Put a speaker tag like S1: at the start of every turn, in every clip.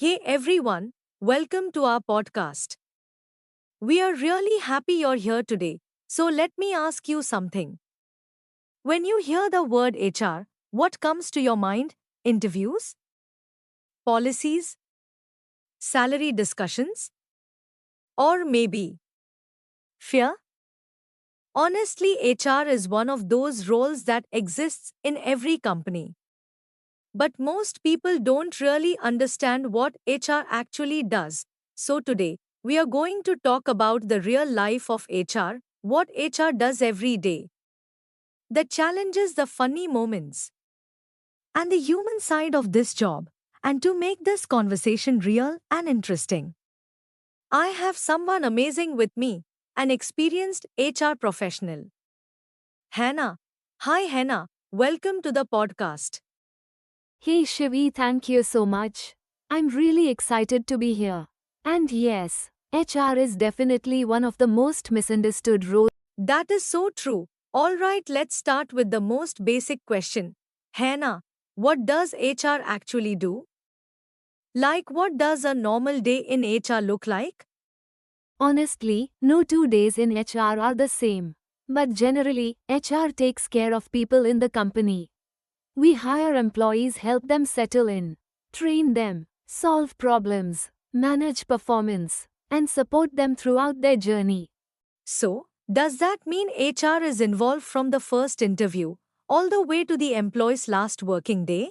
S1: Hey everyone, welcome to our podcast. We are really happy you're here today. So let me ask you something. When you hear the word HR, what comes to your mind? Interviews? Policies? Salary discussions? Or maybe fear? Honestly, HR is one of those roles that exists in every company. But most people don't really understand what HR actually does. So today, we are going to talk about the real life of HR, what HR does every day, the challenges, the funny moments, and the human side of this job. And to make this conversation real and interesting, I have someone amazing with me, an experienced HR professional. Hannah. Hi, Hannah. Welcome to the podcast.
S2: Hey Shivi, thank you so much. I'm really excited to be here. And yes, HR is definitely one of the most misunderstood roles.
S1: That is so true. All right, let's start with the most basic question. Hannah, what does HR actually do? Like, what does a normal day in HR look like?
S2: Honestly, no 2 days in HR are the same. But generally, HR takes care of people in the company. We hire employees, help them settle in, train them, solve problems, manage performance, and support them throughout their journey.
S1: So, does that mean HR is involved from the first interview all the way to the employee's last working day?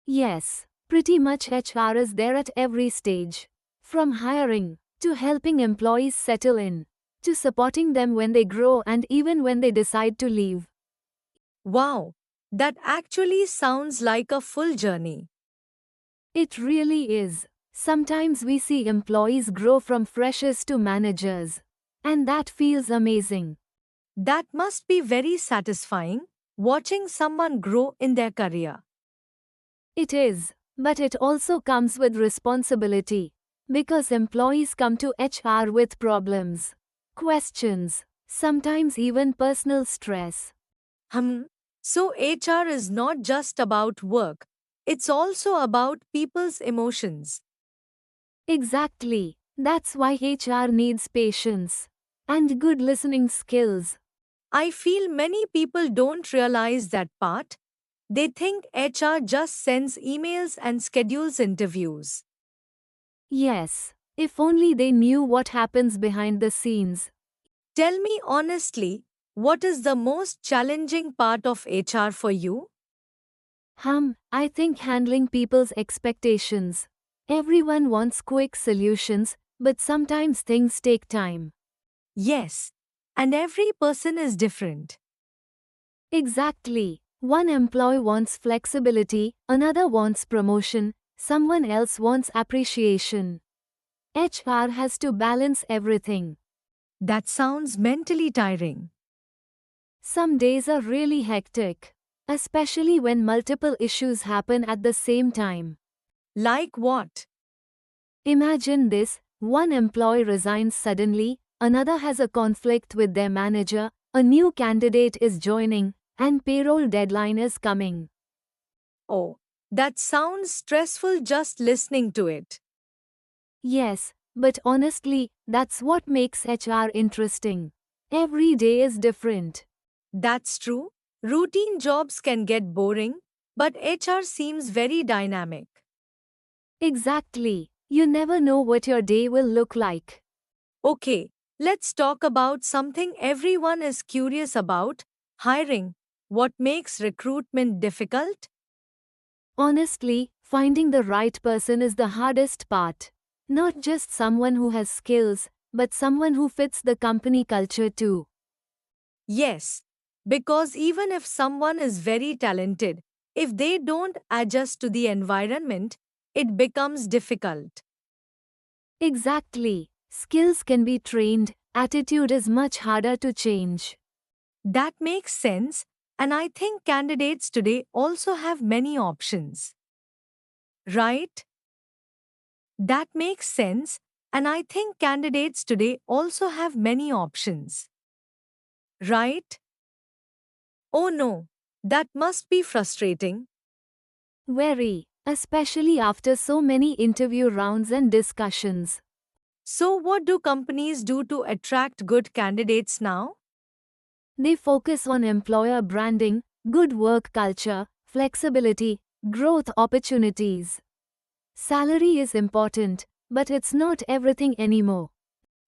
S2: Yes, pretty much HR is there at every stage. From hiring, to helping employees settle in, to supporting them when they grow and even when they decide to leave.
S1: Wow, that actually sounds like a full journey.
S2: It really is. Sometimes we see employees grow from freshers to managers. And that feels amazing.
S1: That must be very satisfying, watching someone grow in their career.
S2: It is. But it also comes with responsibility. Because employees come to HR with problems, questions, sometimes even personal stress.
S1: Hmm. So HR is not just about work, it's also about people's emotions.
S2: Exactly. That's why HR needs patience and good listening skills.
S1: I feel many people don't realize that part. They think HR just sends emails and schedules interviews.
S2: Yes, if only they knew what happens behind the scenes.
S1: Tell me honestly, what is the most challenging part of HR for you?
S2: I think handling people's expectations. Everyone wants quick solutions, but sometimes things take time.
S1: Yes. And every person is different.
S2: Exactly. One employee wants flexibility, another wants promotion, someone else wants appreciation. HR has to balance everything.
S1: That sounds mentally tiring.
S2: Some days are really hectic, especially when multiple issues happen at the same time.
S1: Like what?
S2: Imagine this: one employee resigns suddenly, another has a conflict with their manager, a new candidate is joining, and payroll deadline is coming.
S1: Oh, that sounds stressful just listening to it.
S2: Yes, but honestly, that's what makes HR interesting. Every day is different.
S1: That's true. Routine jobs can get boring, but HR seems very dynamic.
S2: Exactly. You never know what your day will look like.
S1: Okay, let's talk about something everyone is curious about hiring. What makes recruitment difficult?
S2: Honestly, finding the right person is the hardest part. Not just someone who has skills, but someone who fits the company culture too.
S1: Yes, because even if someone is very talented, if they don't adjust to the environment, it becomes difficult.
S2: Exactly. Skills can be trained, attitude is much harder to change.
S1: That makes sense, and I think candidates today also have many options. Right? That makes sense, and I think candidates today also have many options. Right? Oh no, that must be frustrating.
S2: Very. especially after so many interview rounds and discussions.
S1: So, what do companies do to attract good candidates now?
S2: They focus on employer branding, good work culture, flexibility, growth opportunities. Salary is important, but it's not everything anymore.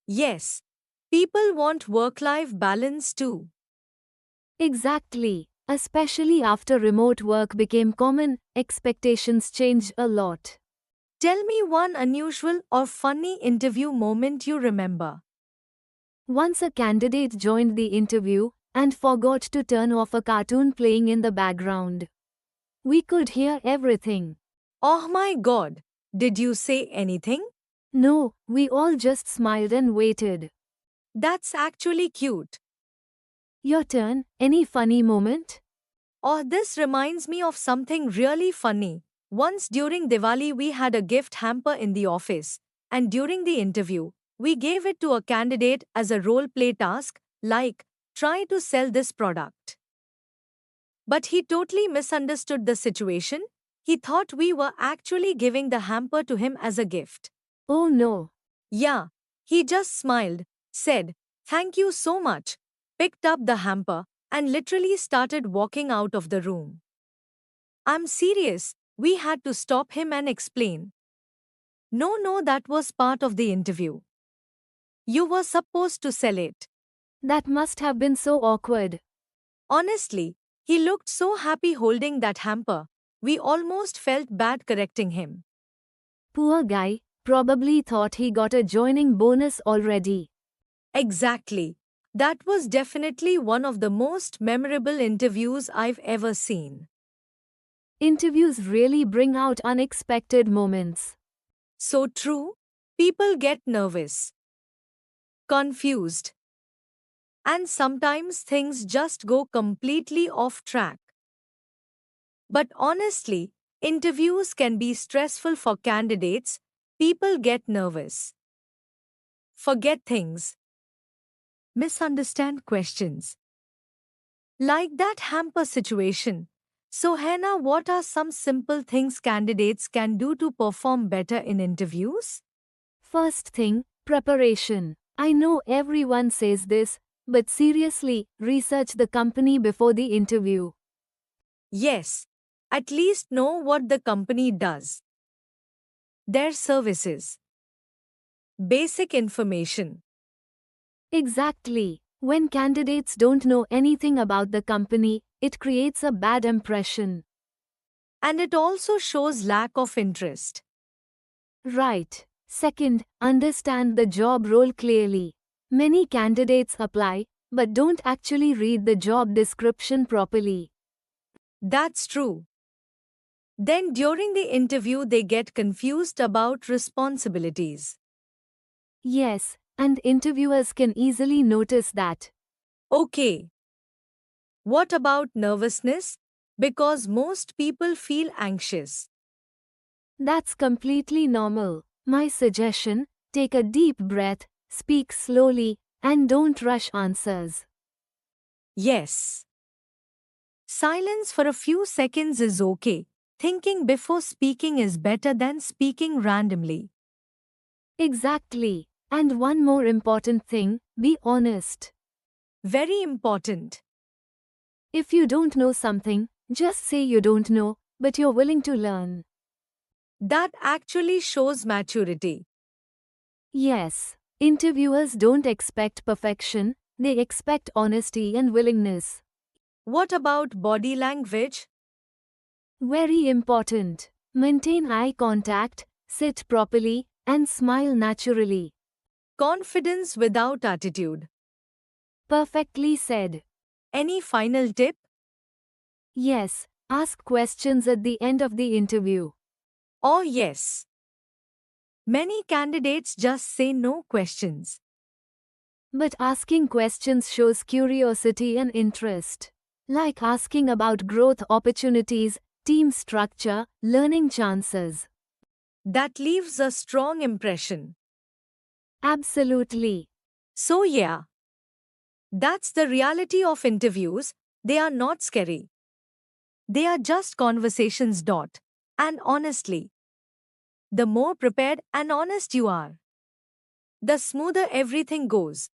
S1: Yes, people want work life balance too.
S2: Exactly. Especially after remote work became common, expectations changed a lot.
S1: Tell me one unusual or funny interview moment you remember.
S2: Once a candidate joined the interview and forgot to turn off a cartoon playing in the background. We could hear everything.
S1: Oh my god, did you say anything?
S2: No, we all just smiled and waited.
S1: That's actually cute.
S2: Your turn, any funny moment?
S1: Oh, this reminds me of something really funny. Once during Diwali, we had a gift hamper in the office, and during the interview, we gave it to a candidate as a role play task, like, try to sell this product. But he totally misunderstood the situation. He thought we were actually giving the hamper to him as a gift.
S2: Oh no.
S1: Yeah, he just smiled, said, "Thank you so much," picked up the hamper, and literally started walking out of the room. I'm serious, we had to stop him and explain. No, no, that was part of the interview. You were supposed to sell it.
S2: That must have been so awkward.
S1: Honestly, he looked so happy holding that hamper. We almost felt bad correcting him.
S2: Poor guy, probably thought he got a joining bonus already.
S1: Exactly. That was definitely one of the most memorable interviews I've ever seen.
S2: Interviews really bring out unexpected moments.
S1: So true, people get nervous, confused, and sometimes things just go completely off track. But honestly, interviews can be stressful for candidates. People get nervous, forget things, misunderstand questions. Like that hamper situation. So, Hannah, what are some simple things candidates can do to perform better in interviews?
S2: First thing, preparation. I know everyone says this, but seriously, research the company before the interview.
S1: Yes, at least know what the company does, their services, basic information.
S2: Exactly. When candidates don't know anything about the company, it creates a bad impression.
S1: And it also shows lack of interest.
S2: Right. Second, understand the job role clearly. Many candidates apply, but don't actually read the job description properly.
S1: That's true. Then during the interview, they get confused about responsibilities.
S2: Yes, and interviewers can easily notice that.
S1: Okay, what about nervousness? Because most people feel anxious.
S2: That's completely normal. My suggestion, take a deep breath, speak slowly, and don't rush answers.
S1: Yes. Silence for a few seconds is okay. Thinking before speaking is better than speaking randomly.
S2: Exactly. And one more important thing, be honest.
S1: Very important.
S2: If you don't know something, just say you don't know, but you're willing to learn.
S1: That actually shows maturity.
S2: Yes, interviewers don't expect perfection, they expect honesty and willingness.
S1: What about body language?
S2: Very important. Maintain eye contact, sit properly, and smile naturally.
S1: Confidence without attitude.
S2: Perfectly said.
S1: Any final tip?
S2: Yes, ask questions at the end of the interview.
S1: Oh, yes. Many candidates just say no questions.
S2: But asking questions shows curiosity and interest. Like asking about growth opportunities, team structure, learning chances.
S1: That leaves a strong impression.
S2: Absolutely.
S1: So, yeah, that's the reality of interviews. They are not scary. They are just conversations. And honestly, the more prepared and honest you are, the smoother everything goes.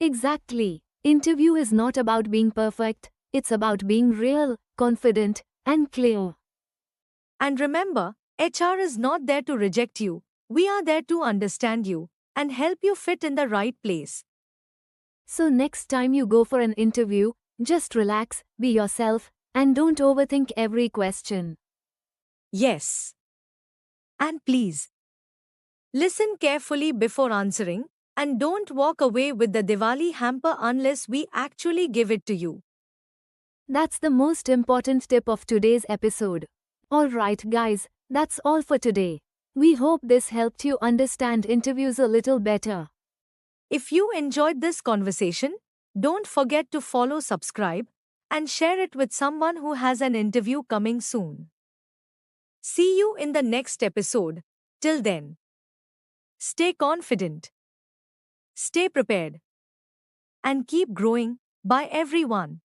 S2: Exactly. Interview is not about being perfect, it's about being real, confident, and clear.
S1: And remember, HR is not there to reject you. We are there to understand you and help you fit in the right place.
S2: So, next time you go for an interview, just relax, be yourself, and don't overthink every question.
S1: Yes. And please, listen carefully before answering and don't walk away with the Diwali hamper unless we actually give it to you.
S2: That's the most important tip of today's episode. Alright, guys, that's all for today. We hope this helped you understand interviews a little better.
S1: If you enjoyed this conversation, don't forget to follow, subscribe, and share it with someone who has an interview coming soon. See you in the next episode. Till then, stay confident, stay prepared, and keep growing. Bye, everyone.